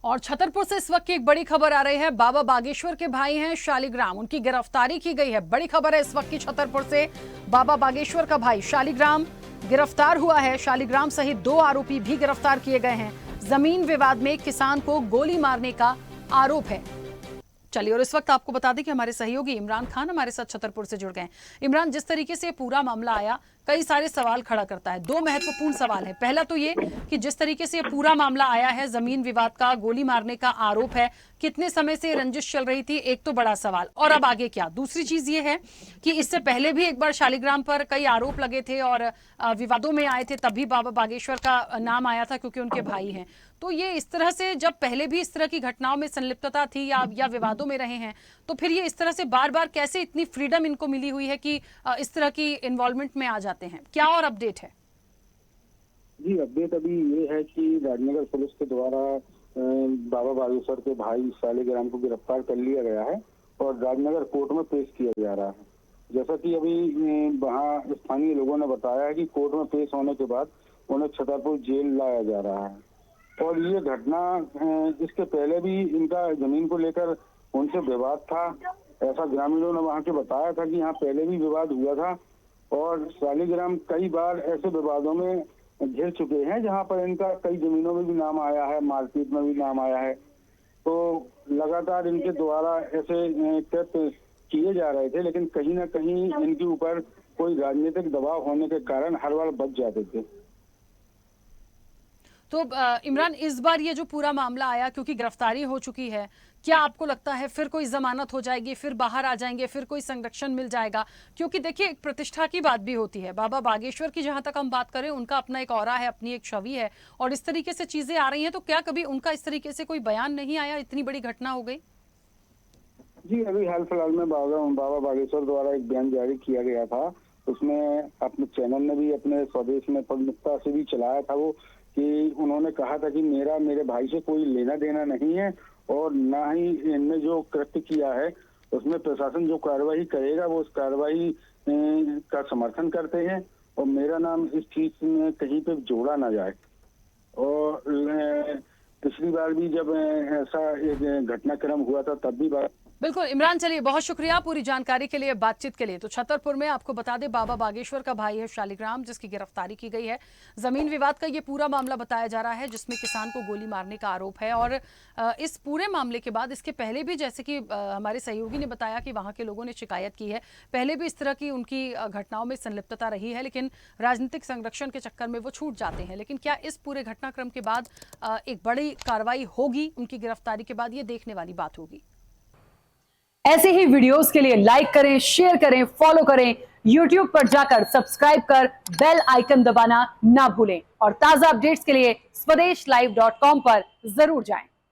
और छतरपुर से इस वक्त की एक बड़ी खबर आ रही है। बाबा बागेश्वर के भाई हैं शालिग्राम, उनकी गिरफ्तारी की गई है। बड़ी खबर है इस वक्त की छतरपुर से। बाबा बागेश्वर का भाई शालिग्राम गिरफ्तार हुआ है। शालिग्राम सहित 2 आरोपी भी गिरफ्तार किए गए हैं। जमीन विवाद में किसान को गोली मारने का आरोप है। चलिए, और इस वक्त आपको बता दें कि हमारे सहयोगी इमरान खान हमारे साथ छतरपुर से जुड़ गए हैं। इमरान, जिस तरीके से पूरा मामला आया, कई सारे सवाल खड़ा करता है। 2 महत्वपूर्ण सवाल है। पहला तो ये कि जिस तरीके से पूरा मामला आया है, जमीन विवाद का, गोली मारने का आरोप है, कितने समय से रंजिश चल रही थी, एक तो बड़ा सवाल। और अब आगे क्या? दूसरी चीज ये है कि इससे पहले भी एक बार शालिग्राम पर कई आरोप लगे थे और विवादों में आए थे, तभी बाबा बागेश्वर का नाम आया था क्योंकि उनके भाई हैं। तो ये इस तरह से, जब पहले भी इस तरह की घटनाओं में संलिप्तता थी या विवादों में रहे हैं, तो फिर ये इस तरह से बार बार कैसे इतनी फ्रीडम इनको मिली हुई है कि इस तरह की इन्वॉल्वमेंट में आ जाते हैं? क्या और अपडेट है? जी, अपडेट अभी ये है कि राजनगर पुलिस के द्वारा बाबा बागेश्वर के भाई शालिग्राम को गिरफ्तार कर लिया गया है और राजनगर कोर्ट में पेश किया जा रहा है। जैसा कि अभी वहाँ स्थानीय लोगों ने बताया है कि कोर्ट में पेश होने के बाद उन्हें छतरपुर जेल लाया जा रहा है। और ये घटना, इसके पहले भी इनका जमीन को लेकर उनसे विवाद था। ऐसा ग्रामीणों ने वहाँ के बताया था कि यहाँ पहले भी विवाद हुआ था और शालिग्राम कई बार ऐसे विवादों में घिर चुके हैं जहाँ पर इनका कई जमीनों में भी नाम आया है, मारपीट में भी नाम आया है। तो लगातार इनके द्वारा ऐसे कृत्य किए जा रहे थे, लेकिन कहीं ना कहीं इनके ऊपर कोई राजनीतिक दबाव होने के कारण हर बार बच जाते थे। तो इमरान, इस बार ये जो पूरा मामला आया, क्योंकि गिरफ्तारी हो चुकी है, क्या आपको लगता है फिर कोई जमानत हो जाएगी, फिर बाहर आ जाएंगे, फिर कोई संरक्षण मिल जाएगा? क्योंकि देखिए, एक प्रतिष्ठा की बात भी होती है। बाबा बागेश्वर की जहां तक हम बात करें, उनका अपना एक ऑरा है, अपनी एक छवि है, और इस तरीके से चीजें आ रही हैं, तो क्या कभी उनका इस तरीके से कोई बयान नहीं आया? इतनी बड़ी घटना हो गई। जी, अभी हाल फिलहाल में बाबा बागेश्वर द्वारा एक बयान जारी किया गया था। उसमें अपने चैनल ने भी अपने स्वदेश में प्रमुखता से भी चलाया था वो, कि उन्होंने कहा था कि मेरे भाई से कोई लेना देना नहीं है और ना ही इनने जो कृत्य किया है उसमें प्रशासन जो कार्रवाई करेगा वो उस कार्रवाई का समर्थन करते हैं और मेरा नाम इस चीज में कहीं पे जोड़ा ना जाए। और पिछली बार भी जब ऐसा एक घटनाक्रम हुआ था तब भी बिल्कुल इमरान, चलिए, बहुत शुक्रिया पूरी जानकारी के लिए, बातचीत के लिए। तो छतरपुर में आपको बता दें, बाबा बागेश्वर का भाई है शालिग्राम, जिसकी गिरफ्तारी की गई है। जमीन विवाद का ये पूरा मामला बताया जा रहा है, जिसमें किसान को गोली मारने का आरोप है। और इस पूरे मामले के बाद, इसके पहले भी, जैसे कि हमारे सहयोगी ने बताया कि वहां के लोगों ने शिकायत की है, पहले भी इस तरह की उनकी घटनाओं में संलिप्तता रही है, लेकिन राजनीतिक संरक्षण के चक्कर में वो छूट जाते हैं। लेकिन क्या इस पूरे घटनाक्रम के बाद एक बड़ी कार्रवाई होगी उनकी गिरफ्तारी के बाद? ये देखने वाली बात होगी। ऐसे ही वीडियोस के लिए लाइक करें, शेयर करें, फॉलो करें। YouTube पर जाकर सब्सक्राइब कर बेल आइकन दबाना ना भूलें। और ताजा अपडेट्स के लिए स्वदेशलाइव.com पर जरूर जाएं।